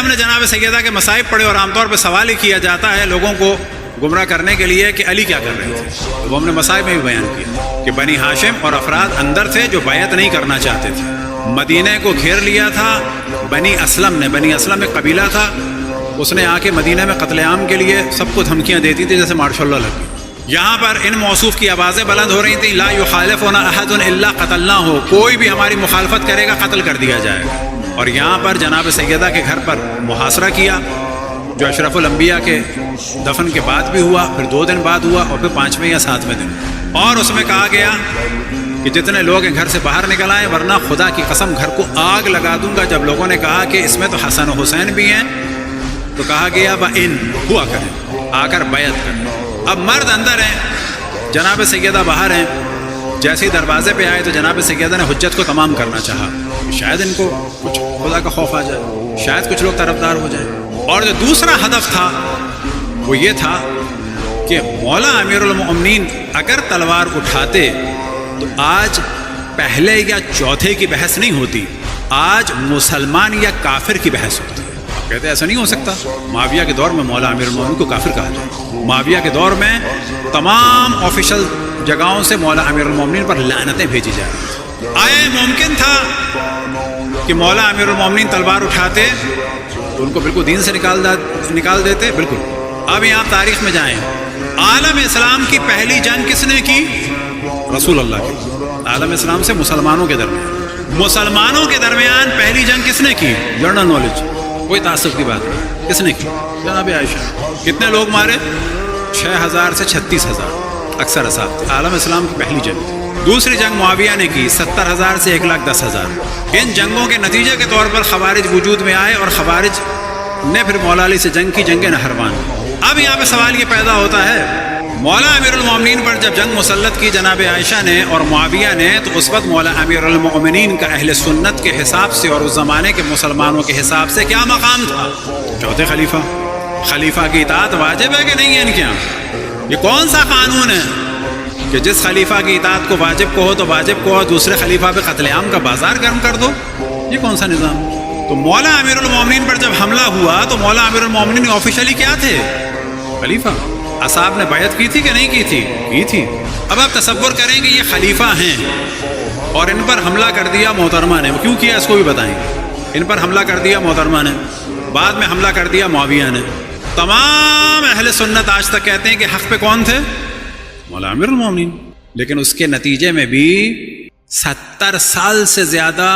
ہم نے جناب سیدہ کے مصائب پڑھے، اور عام طور پہ سوال ہی کیا جاتا ہے لوگوں کو گمراہ کرنے کے لیے کہ علی کیا کر رہے تھے، تو وہ ہم نے مصائب میں بھی بیان کیا کہ بنی ہاشم اور افراد اندر تھے جو بیعت نہیں کرنا چاہتے تھے۔ مدینہ کو گھیر لیا تھا بنی اسلم نے، بنی اسلم ایک قبیلہ تھا، اس نے آ کے مدینہ میں قتل عام کے لیے سب کو دھمکیاں دیتی تھی جیسے مارشاء اللہ لگی۔ یہاں پر ان موصوف کی آوازیں بلند ہو رہی تھیں، لا یخالفنا احد الا قتلناہ، کوئی بھی ہماری مخالفت کرے گا قتل کر دیا جائے گا۔ اور یہاں پر جناب سیدہ کے گھر پر محاصرہ کیا، جو اشرف الانبیاء کے دفن کے بعد بھی ہوا، پھر 2 دن بعد ہوا، اور پھر 5ویں یا 7ویں دن، اور اس میں کہا گیا کہ جتنے لوگ ہیں گھر سے باہر نکل آئیں، ورنہ خدا کی قسم گھر کو آگ لگا دوں گا۔ جب لوگوں نے کہا کہ اس میں تو حسن و حسین بھی ہیں، تو کہا گیا بَإِن ہوا کریں، آ کر بیعت کریں۔ اب مرد اندر ہیں، جناب سیدہ باہر ہیں، جیسے ہی دروازے پہ آئے تو جناب سیدہ نے حجت کو تمام کرنا چاہا، شاید ان کو کچھ خدا کا خوف آ جائے، شاید کچھ لوگ طرفدار ہو جائیں۔ اور جو دوسرا ہدف تھا وہ یہ تھا کہ مولا امیر المؤمنین اگر تلوار اٹھاتے تو آج پہلے یا چوتھے کی بحث نہیں ہوتی، آج مسلمان یا کافر کی بحث ہوتی۔ کہتے ایسا نہیں ہو سکتا، معاویہ کے دور میں مولا امیر المؤمنین کو کافر کہا جائے، معاویہ کے دور میں تمام آفیشل جگہوں سے مولا امیر المؤمنین پر لعنتیں بھیجی جا رہی تھیں۔ آیا ممکن تھا کہ مولا امیر المؤمنین تلوار اٹھاتے تو ان کو بالکل دین سے نکال دیتے؟ بالکل۔ اب یہاں تاریخ میں جائیں، عالم اسلام کی پہلی جنگ کس نے کی؟ رسول اللہ کی۔ عالم اسلام سے مسلمانوں کے درمیان پہلی جنگ کس نے کی؟ جنرل نالج، کوئی تعصب کی بات نہیں، کس نے کی؟ جناب عائشہ۔ کتنے لوگ مارے؟ 6000 سے 36,000 اکثر اصحاب تھے۔ عالم اسلام کی پہلی جنگ۔ دوسری جنگ معاویہ نے کی 70,000 سے 1,10,000۔ ان جنگوں کے نتیجے کے طور پر خوارج وجود میں آئے، اور خوارج نے پھر مولا علی سے جنگ کی، جنگ نہروان۔ اب یہاں پہ سوال یہ پیدا ہوتا ہے، مولا امیر المؤمنین پر جب جنگ مسلط کی جناب عائشہ نے اور معاویہ نے، تو اس وقت مولا امیر المؤمنین کا اہل سنت کے حساب سے اور اس زمانے کے مسلمانوں کے حساب سے کیا مقام تھا؟ چوتھے خلیفہ۔ خلیفہ کی اطاعت واجب ہے کہ نہیں ہے ان کے یہاں؟ یہ کون سا قانون ہے کہ جس خلیفہ کی اطاعت کو واجب کہو تو واجب کہو، دوسرے خلیفہ پہ قتل عام کا بازار گرم کر دو؟ یہ کون سا نظام؟ تو مولا امیر المؤمنین پر جب حملہ ہوا تو مولا امیر المؤمنین آفیشلی کیا تھے؟ خلیفہ۔ اصحاب نے بیعت کی تھی کہ نہیں کی تھی؟ کی تھی۔ اب آپ تصور کریں کہ یہ خلیفہ ہیں اور ان پر حملہ کر دیا محترمہ نے، کیوں کیا اس کو بھی بتائیں گے۔ ان پر حملہ کر دیا محترمہ نے، بعد میں حملہ کر دیا معاویہ نے۔ تمام اہل سنت آج تک کہتے ہیں کہ حق پہ کون تھے؟ مولا امیر المؤمنین۔ لیکن اس کے نتیجے میں بھی 70 سال سے زیادہ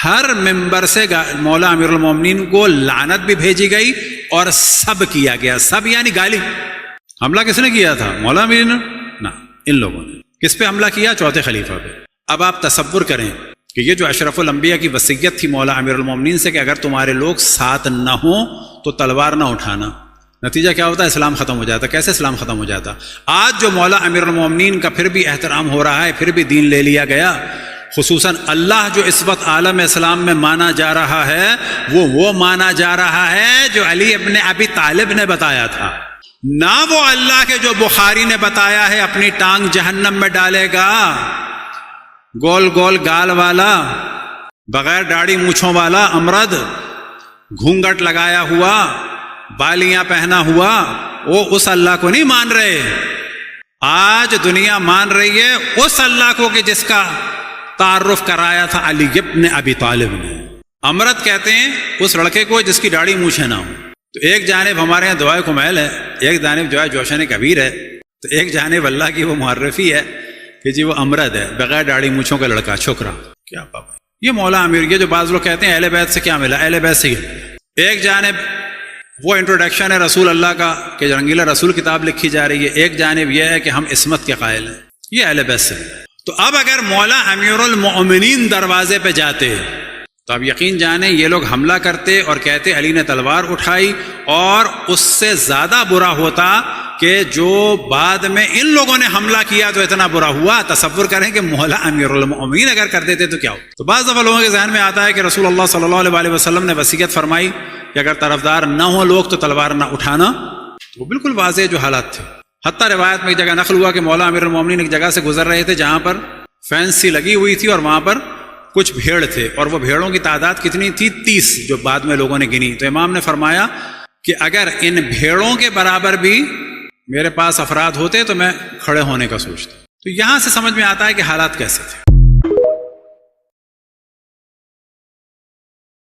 ہر ممبر سے مولا امیر المؤمنین کو لعنت بھی بھیجی گئی اور سب کیا گیا، سب یعنی گالی۔ حملہ کس نے کیا تھا؟ مولا امیر نے؟ نہ، ان لوگوں نے۔ کس پہ حملہ کیا؟ چوتھے خلیفہ پہ۔ اب آپ تصور کریں کہ یہ جو اشرف الانبیاء کی وصیت تھی مولا امیر المؤمنین سے کہ اگر تمہارے لوگ ساتھ نہ ہوں تو تلوار نہ اٹھانا، نتیجہ کیا ہوتا ہے؟ اسلام ختم ہو جاتا۔ کیسے اسلام ختم ہو جاتا؟ آج جو مولا امیر المؤمنین کا پھر بھی احترام ہو رہا ہے، پھر بھی دین لے لیا گیا، خصوصاً اللہ جو اس وقت عالم اسلام میں مانا جا رہا ہے وہ مانا جا رہا ہے جو علی ابن ابی طالب نے بتایا تھا، نہ وہ اللہ کے جو بخاری نے بتایا ہے اپنی ٹانگ جہنم میں ڈالے گا، گول گول گال والا، بغیر داڑھی مونچھوں والا امرد، گھونگھٹ لگایا ہوا، بالیاں پہنا ہوا، وہ اس اللہ کو نہیں مان رہے۔ آج دنیا مان رہی ہے اس اللہ کو کہ جس کا تعارف کرایا تھا علی ابن ابی طالب نے۔ امرد کہتے ہیں اس لڑکے کو جس کی داڑھی مونچھیں نہ ہو۔ تو ایک جانب ہمارے یہاں دعائے کمیل ہے، ایک جانب جو ہے جوشن کبیر ہے، تو ایک جانب اللہ کی وہ معرفی ہے کہ جی وہ امرد ہے، بغیر داڑھی مونچھوں کا لڑکا، چھوکرا۔ کیا پاپا یہ مولا امیر، یہ جو بعض لوگ کہتے ہیں اہل بیت سے کیا ملا، اہل بیت سے ہی۔ ایک جانب وہ انٹروڈکشن ہے رسول اللہ کا کہ رنگیلا رسول کتاب لکھی جا رہی ہے، ایک جانب یہ ہے کہ ہم عصمت کے قائل ہیں، یہ اہل بیت سے۔ تو اب اگر مولا امیر المؤمنین دروازے پہ جاتے تو اب یقین جانیں یہ لوگ حملہ کرتے اور کہتے علی نے تلوار اٹھائی، اور اس سے زیادہ برا ہوتا کہ جو بعد میں ان لوگوں نے حملہ کیا تو اتنا برا ہوا۔ تصور کریں کہ مولا امیر المؤمنین اگر کر دیتے تو کیا ہو۔ تو بعض دفعہ لوگوں کے ذہن میں آتا ہے کہ رسول اللہ صلی اللہ علیہ وسلم نے وصیت فرمائی کہ اگر طرفدار نہ ہو لوگ تو تلوار نہ اٹھانا، تو بالکل واضح جو حالات تھے۔ حتیٰ روایت میں ایک جگہ نقل ہوا کہ مولا امیر المؤمنین ایک جگہ سے گزر رہے تھے جہاں پر فینس سی لگی ہوئی تھی اور وہاں پر کچھ بھیڑ تھے، اور وہ بھیڑوں کی تعداد کتنی تھی؟ 30، جو بعد میں لوگوں نے گنی. تو امام نے فرمایا کہ اگر ان بھیڑوں کے برابر بھی میرے پاس افراد ہوتے تو میں کھڑے ہونے کا سوچتا. تو یہاں سے سمجھ میں آتا ہے کہ حالات کیسے تھے.